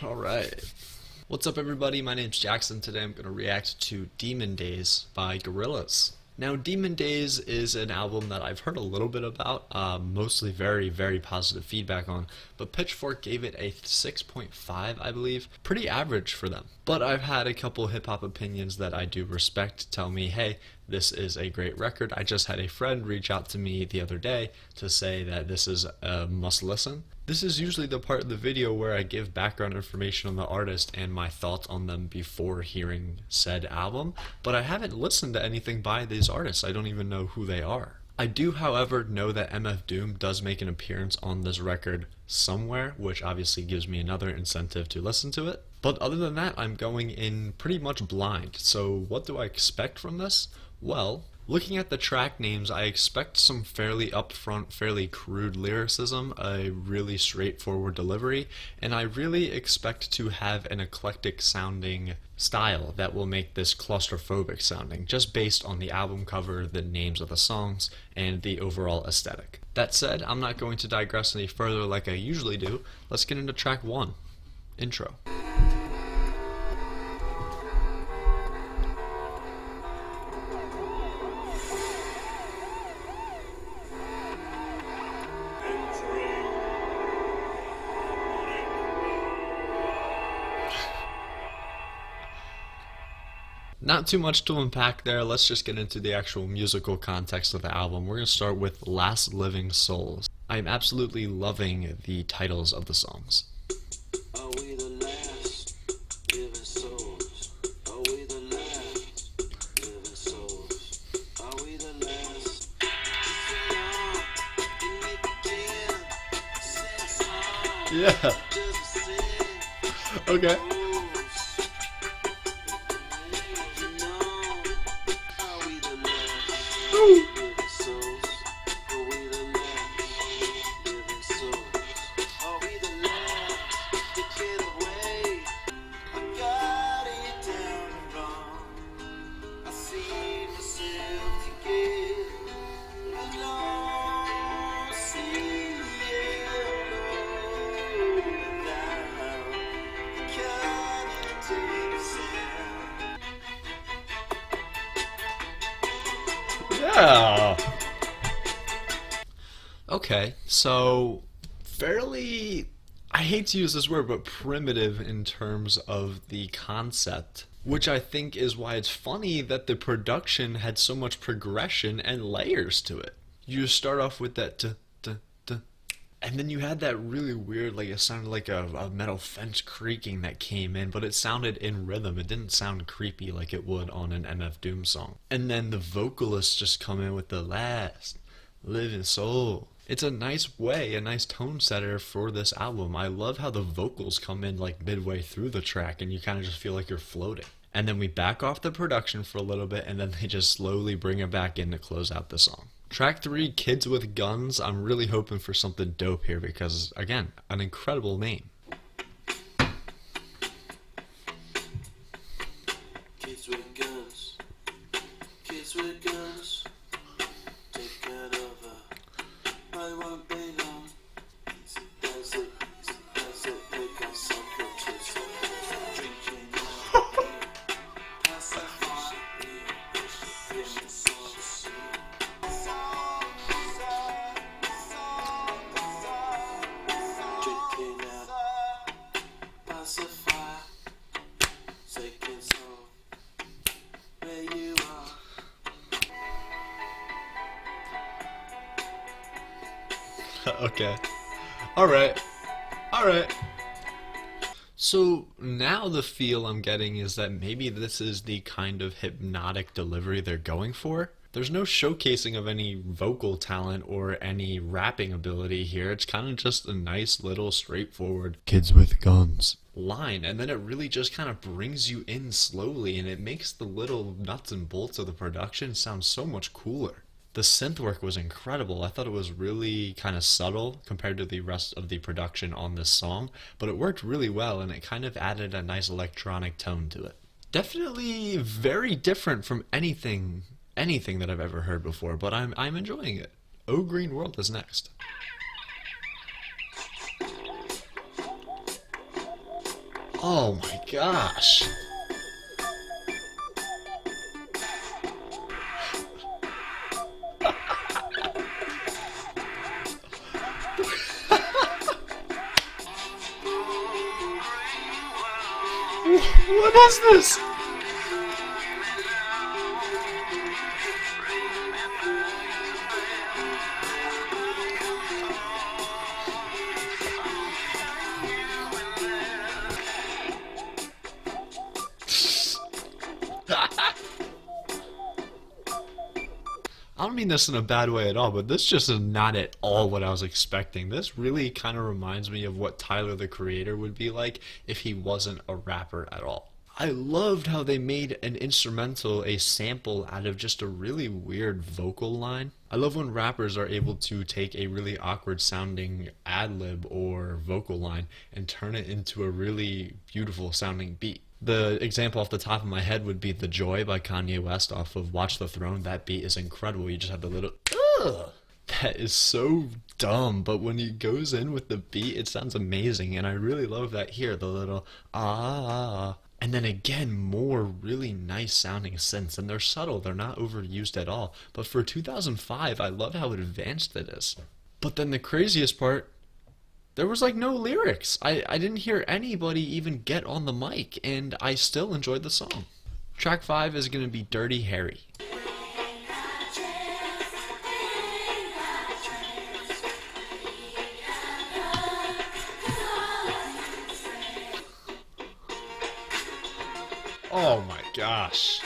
Alright. What's up everybody, my name's Jackson. Today I'm going to react to Demon Days by Gorillaz. Now Demon Days is an album that I've heard a little bit about, mostly very positive feedback on, but Pitchfork gave it a 6.5 I believe. Pretty average for them. But I've had a couple hip hop opinions that I do respect tell me, hey, this is a great record. I just had a friend reach out to me the other day to say that this is a must listen. This is usually the part of the video where I give background information on the artist and my thoughts on them before hearing said album, but I haven't listened to anything by these artists. I don't even know who they are. I do, however, know that MF Doom does make an appearance on this record somewhere, which obviously gives me another incentive to listen to it. But other than that, I'm going in pretty much blind. So what do I expect from this? Well, looking at the track names, I expect some fairly upfront, fairly crude lyricism, a really straightforward delivery, and I really expect to have an eclectic sounding style that will make this claustrophobic sounding, just based on the album cover, the names of the songs, and the overall aesthetic. That said, I'm not going to digress any further like I usually do. Let's get into track 1, Intro. Not too much to unpack there. Let's just get into the actual musical context of the album. We're going to start with Last Living Souls. I'm absolutely loving the titles of the songs. Are we the last living souls? Are we the last living souls? Are we the last? Yeah. Okay. Yeah. Okay, so fairly, I hate to use this word, but primitive in terms of the concept, which I think is why it's funny that the production had so much progression and layers to it. You start off with that and then you had that really weird, like it sounded like a metal fence creaking that came in, but it sounded in rhythm. It didn't sound creepy like it would on an MF Doom song. And then the vocalists just come in with the last living soul. It's a nice way, a nice tone setter for this album. I love how the vocals come in like midway through the track and you kind of just feel like you're floating. And then we back off the production for a little bit and then they just slowly bring it back in to close out the song. Track 3, Kids with Guns. I'm really hoping for something dope here because, again, an incredible name. Kids with guns. Kids with guns. Take it over. I won't be long. That's it. They got some pictures. Drinking. Pass that fire. In the sauce. Okay. Alright. So now the feel I'm getting is that maybe this is the kind of hypnotic delivery they're going for. There's no showcasing of any vocal talent or any rapping ability here. It's kind of just a nice little straightforward kids with guns line, and then it really just kind of brings you in slowly and it makes the little nuts and bolts of the production sound so much cooler. The synth work was incredible. I thought it was really kind of subtle compared to the rest of the production on this song, but it worked really well and it kind of added a nice electronic tone to it. Definitely very different from anything that I've ever heard before, but I'm enjoying it. Oh Green World is next. Oh my gosh. What is this? I don't mean this in a bad way at all, but this just is not at all what I was expecting. This really kind of reminds me of what Tyler the Creator would be like if he wasn't a rapper at all. I loved how they made an instrumental a sample out of just a really weird vocal line. I love when rappers are able to take a really awkward sounding ad lib or vocal line and turn it into a really beautiful sounding beat. The example off the top of my head would be The Joy by Kanye West off of Watch the Throne. That beat is incredible. You just have the little, ugh. That is so dumb, but when he goes in with the beat, it sounds amazing. And I really love that here, the little, ah. And then again, more really nice sounding synths. And they're subtle, they're not overused at all. But for 2005, I love how advanced it is. But then the craziest part, there was like no lyrics. I didn't hear anybody even get on the mic, and I still enjoyed the song. Track 5 is going to be Dirty Harry. Oh my gosh.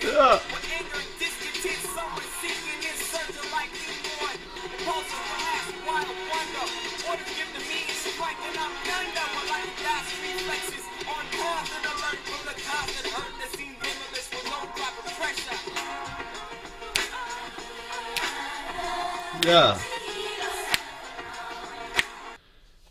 Yeah. Yeah.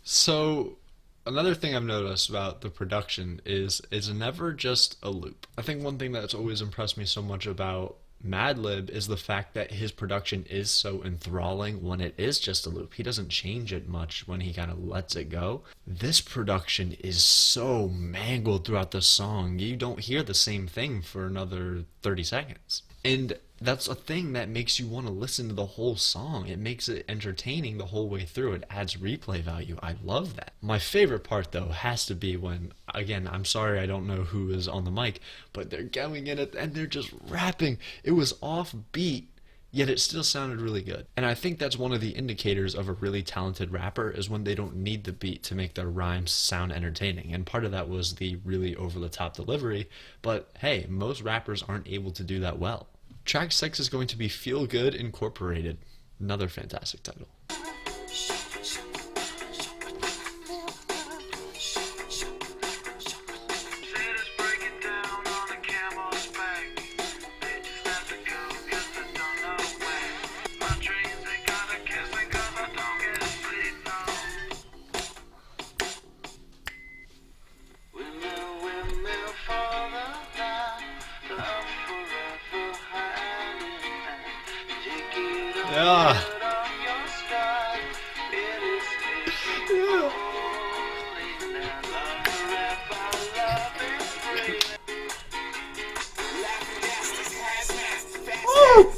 So another thing I've noticed about the production is it's never just a loop. I think one thing that's always impressed me so much about Madlib is the fact that his production is so enthralling when it is just a loop. He doesn't change it much when he kind of lets it go. This production is so mangled throughout the song. You don't hear the same thing for another 30 seconds. And that's a thing that makes you want to listen to the whole song. It makes it entertaining the whole way through. It adds replay value. I love that. My favorite part, though, has to be when, again, I'm sorry I don't know who is on the mic, but they're going in it and they're just rapping. It was off beat, yet it still sounded really good. And I think that's one of the indicators of a really talented rapper is when they don't need the beat to make their rhymes sound entertaining. And part of that was the really over-the-top delivery. But hey, most rappers aren't able to do that well. Track 6 is going to be Feel Good Incorporated. Another fantastic title. Yeah. Yeah. Woo!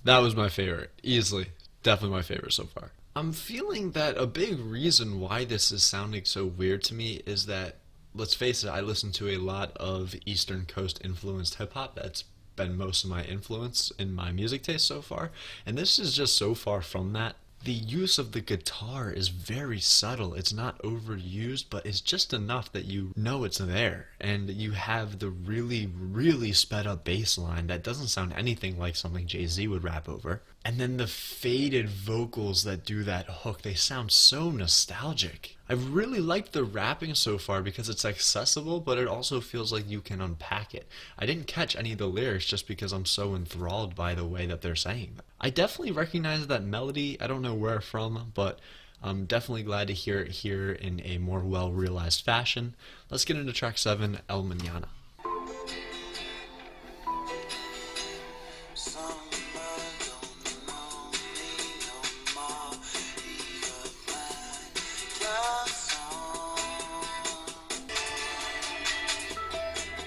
That was my favorite. Easily. Definitely my favorite so far. I'm feeling that a big reason why this is sounding so weird to me is that, let's face it, I listen to a lot of Eastern Coast influenced hip hop. That's been most of my influence in my music taste so far. And this is just so far from that. The use of the guitar is very subtle. It's not overused, but it's just enough that you know it's there. And you have the really, really sped up bass line that doesn't sound anything like something Jay-Z would rap over. And then the faded vocals that do that hook, they sound so nostalgic. I've really liked the rapping so far because it's accessible, but it also feels like you can unpack it. I didn't catch any of the lyrics just because I'm so enthralled by the way that they're saying them. I definitely recognize that melody. I don't know where from, but I'm definitely glad to hear it here in a more well realized fashion. Let's get into track 7, El Mañana.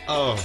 Oh.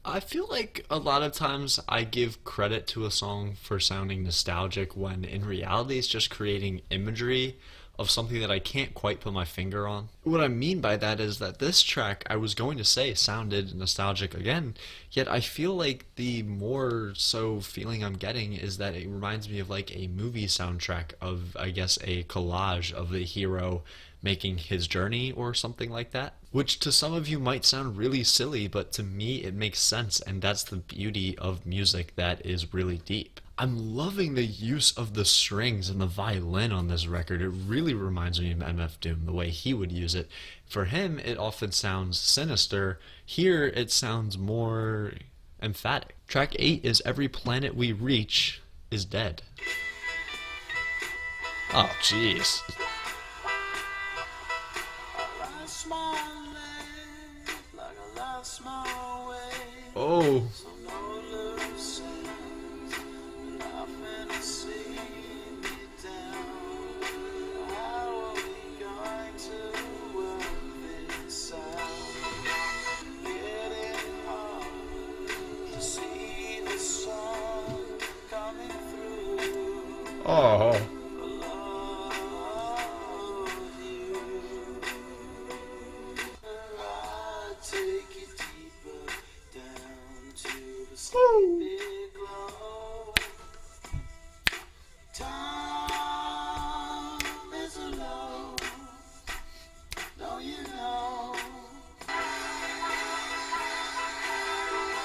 I feel like a lot of times I give credit to a song for sounding nostalgic when in reality it's just creating imagery of something that I can't quite put my finger on. What I mean by that is that this track, I was going to say, sounded nostalgic again, yet I feel like the more so feeling I'm getting is that it reminds me of like a movie soundtrack of, I guess, a collage of the hero making his journey or something like that. Which to some of you might sound really silly, but to me it makes sense, and that's the beauty of music that is really deep. I'm loving the use of the strings and the violin on this record. It really reminds me of MF Doom, the way he would use it. For him, it often sounds sinister. Here, it sounds more emphatic. Track 8 is Every Planet We Reach is Dead. Oh, jeez. Oh. Oh.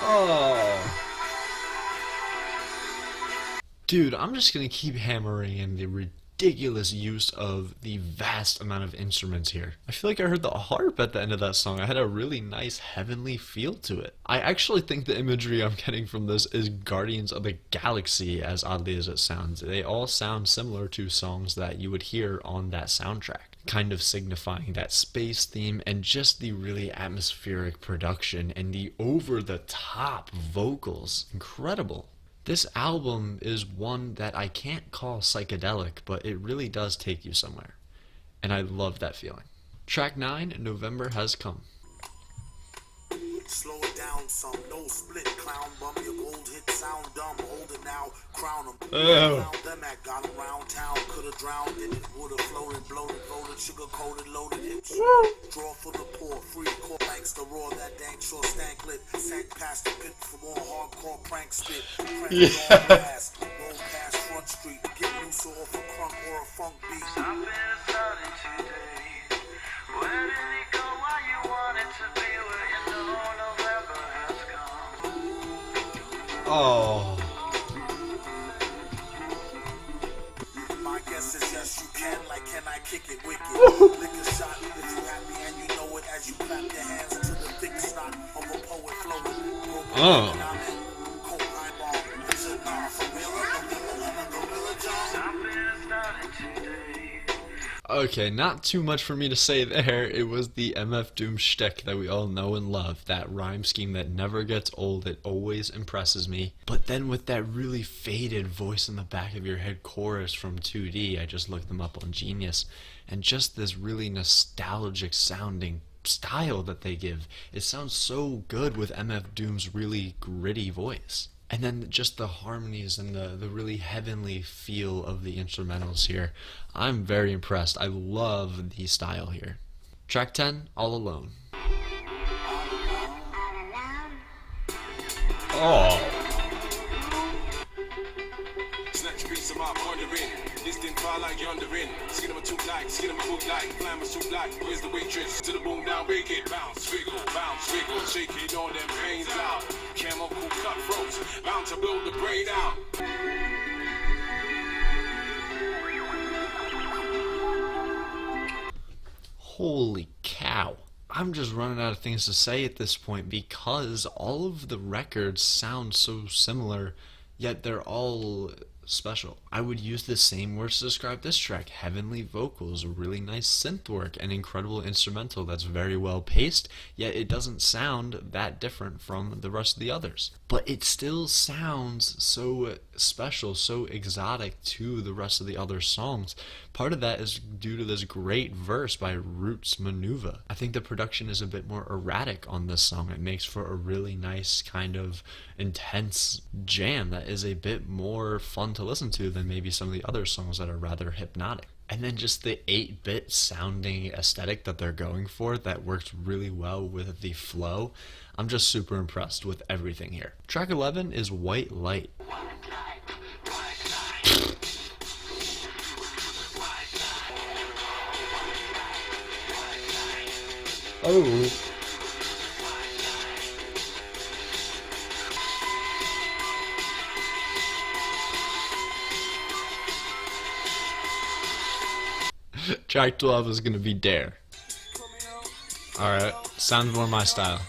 Oh. Dude, I'm just gonna keep hammering in the ridiculous use of the vast amount of instruments here. I feel like I heard the harp at the end of that song. I had a really nice heavenly feel to it. I actually think the imagery I'm getting from this is Guardians of the Galaxy, as oddly as it sounds. They all sound similar to songs that you would hear on that soundtrack, kind of signifying that space theme and just the really atmospheric production and the over-the-top vocals. Incredible. This album is one that I can't call psychedelic, but it really does take you somewhere. And I love that feeling. Track 9, November Has Come. Slow it down some, no split, clown bum, your gold hit sound dumb, hold it now, crown them. Oh. Them that got around town, could've drowned in it, would've floated, bloated, voted, sugar coated, loaded hips. Draw for the poor, free core banks, the roar, that dank sure stank lit, sank past the pit for more hardcore prank spit. Yeah. Past, roll past Front Street, get loose off a crunk or a funk beat. Something started today. Where did it go? Why you want it to be where you know November has come? Oh. My guess is yes, you can. Like, can I kick it wicked? Lick a shot if you happy and you know it as you clap your hands to the thick snot of a poet floating. Oh. Something started today. Okay, not too much for me to say there. It was the MF Doom shtick that we all know and love. That rhyme scheme that never gets old. It always impresses me. But then with that really faded voice in the back of your head chorus from 2D, I just looked them up on Genius, and just this really nostalgic sounding style that they give. It sounds so good with MF Doom's really gritty voice. And then just the harmonies and the really heavenly feel of the instrumentals here. I'm very impressed. I love the style here. Track 10, All Alone. Oh. Snatch piece of my wondering. This didn't fall like yondering. Skin of a tooth like, skin of a boot like, climb a suit like. Where's the waitress? To the boom down, bake it, bounce, wiggle, shake it, all them pains out. Camel cool cutthroats, bound to blow the braid out. Holy cow. I'm just running out of things to say at this point because all of the records sound so similar, yet they're all special. I would use the same words to describe this track. Heavenly vocals, really nice synth work, an incredible instrumental that's very well paced, yet it doesn't sound that different from the rest of the others. But it still sounds so special, so exotic to the rest of the other songs. Part of that is due to this great verse by Roots Manuva. I think the production is a bit more erratic on this song. It makes for a really nice kind of intense jam that is a bit more fun to listen to than maybe some of the other songs that are rather hypnotic. And then just the 8-bit sounding aesthetic that they're going for that works really well with the flow. I'm just super impressed with everything here. Track 11 is White Light. Oh. Track 12 is gonna be Dare. Alright, sounds more my style.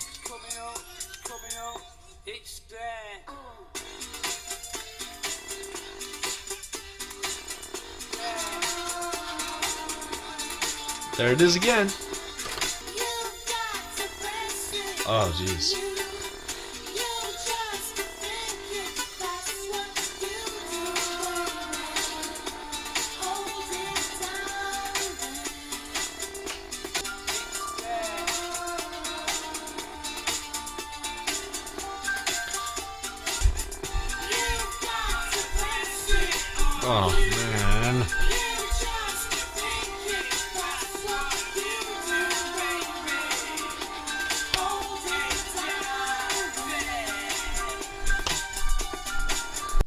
There it is again. Oh, jeez. Oh, man.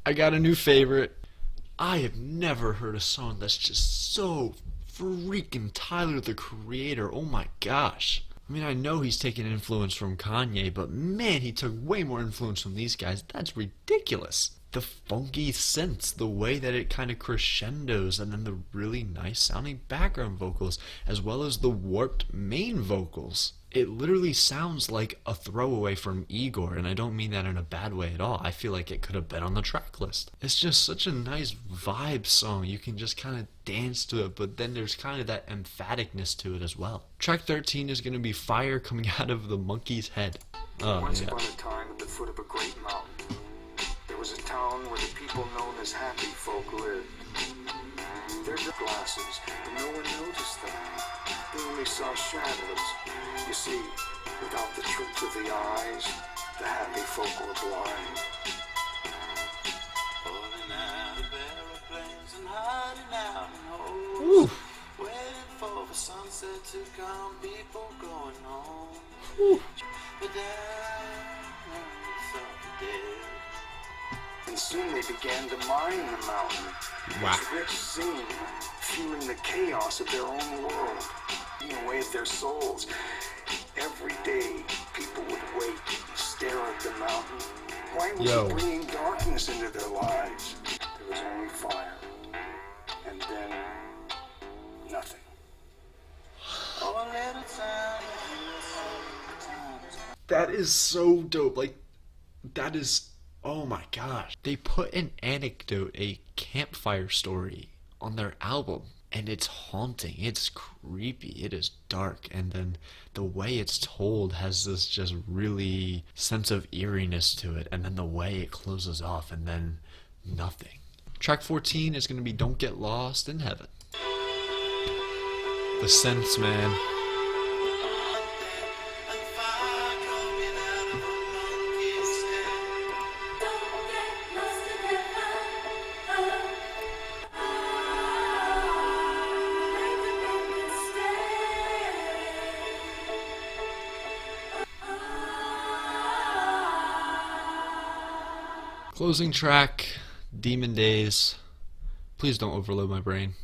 I got a new favorite. I have never heard a song that's just so freaking Tyler the Creator. Oh my gosh. I mean, I know he's taken influence from Kanye, but man, he took way more influence from these guys. That's ridiculous. The funky synths, the way that it kind of crescendos, and then the really nice sounding background vocals, as well as the warped main vocals. It literally sounds like a throwaway from Igor, and I don't mean that in a bad way at all. I feel like it could have been on the track list. It's just such a nice vibe song. You can just kind of dance to it, but then there's kind of that emphaticness to it as well. Track 13 is going to be Fire Coming Out of the Monkey's Head. Oh, Once yeah. upon a time, at the foot of a great mountain, there was a town where the people known as happy folk lived. Their glasses, but no one noticed them. They only saw shadows. You see, without the tricks of the eyes, the happy folk were blind. Falling out of aeroplanes and hiding out in Ooh. holes. Waiting for the sunset to come, people going home. Ooh. But then, thought dead. And soon they began to mine the mountain. Wow. Its rich scene, fueling the chaos of their own world, eating away at their souls. Every day, people would wait and stare at the mountain. Why was Yo. it bringing darkness into their lives? There was only fire. And then, nothing. Oh, a little time, time. That is so dope. Like, that is, oh my gosh. They put an anecdote, a campfire story on their album, and it's haunting. It's creepy. It is dark. And then the way it's told has this just really sense of eeriness to it. And then the way it closes off, and then nothing. Track 14 is going to be Don't Get Lost in Heaven. The synths, man. Closing track, Demon Days. Please don't overload my brain.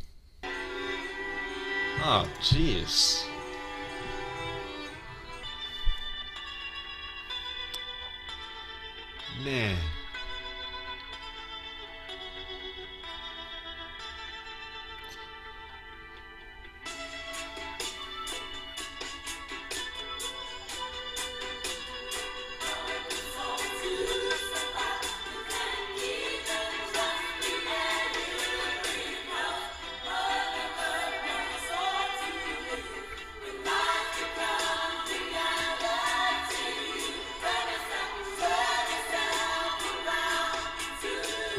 Oh, jeez. Man.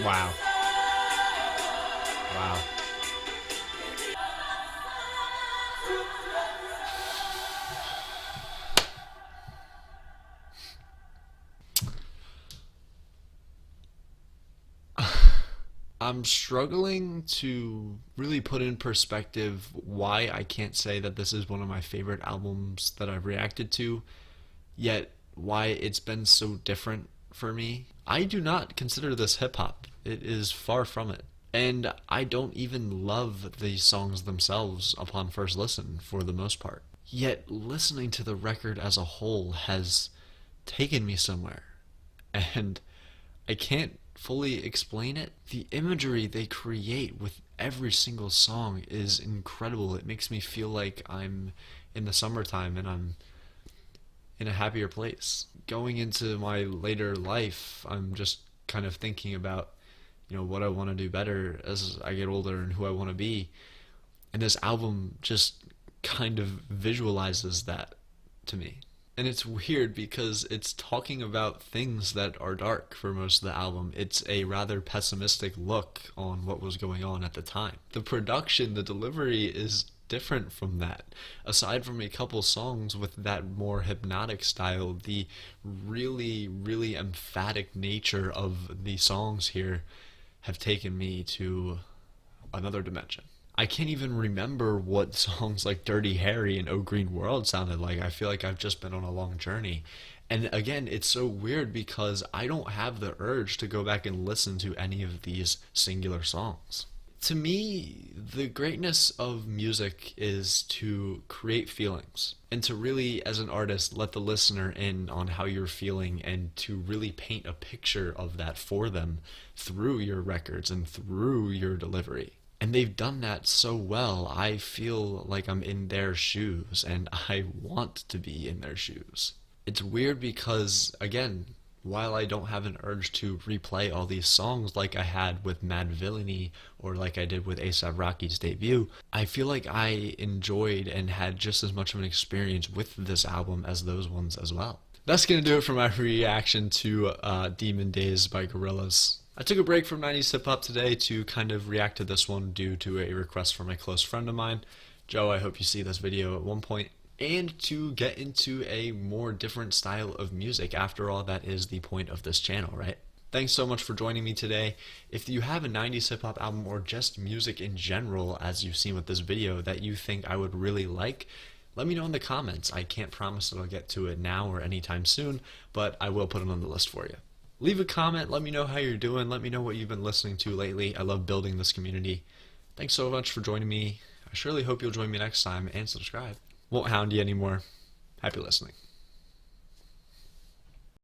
Wow. Wow. I'm struggling to really put in perspective why I can't say that this is one of my favorite albums that I've reacted to, yet why it's been so different for me. I do not consider this hip hop. It is far from it. And I don't even love the songs themselves upon first listen for the most part. Yet listening to the record as a whole has taken me somewhere. And I can't fully explain it. The imagery they create with every single song is incredible. It makes me feel like I'm in the summertime and I'm in a happier place. Going into my later life, I'm just kind of thinking about, what I want to do better as I get older and who I want to be. And this album just kind of visualizes that to me. And it's weird because it's talking about things that are dark for most of the album. It's a rather pessimistic look on what was going on at the time. The production, the delivery is different from that. Aside from a couple songs with that more hypnotic style, the really, really emphatic nature of the songs here have taken me to another dimension. I can't even remember what songs like Dirty Harry and Oh Green World sounded like. I feel like I've just been on a long journey. And again, it's so weird because I don't have the urge to go back and listen to any of these singular songs. To me, the greatness of music is to create feelings and to really, as an artist, let the listener in on how you're feeling and to really paint a picture of that for them through your records and through your delivery. And they've done that so well, I feel like I'm in their shoes and I want to be in their shoes. It's weird because, again, while I don't have an urge to replay all these songs like I had with Mad Villainy or like I did with A$AP Rocky's debut, I feel like I enjoyed and had just as much of an experience with this album as those ones as well. That's going to do it for my reaction to Demon Days by Gorillaz. I took a break from 90s hip hop today to kind of react to this one due to a request from a close friend of mine. Joe, I hope you see this video at one point. And to get into a more different style of music. After all, that is the point of this channel, right? Thanks so much for joining me today. If you have a 90s hip hop album or just music in general, as you've seen with this video, that you think I would really like, let me know in the comments. I can't promise that I'll get to it now or anytime soon, but I will put it on the list for you. Leave a comment, let me know how you're doing, let me know what you've been listening to lately. I love building this community. Thanks so much for joining me. I surely hope you'll join me next time and subscribe. Won't hound you anymore. Happy listening.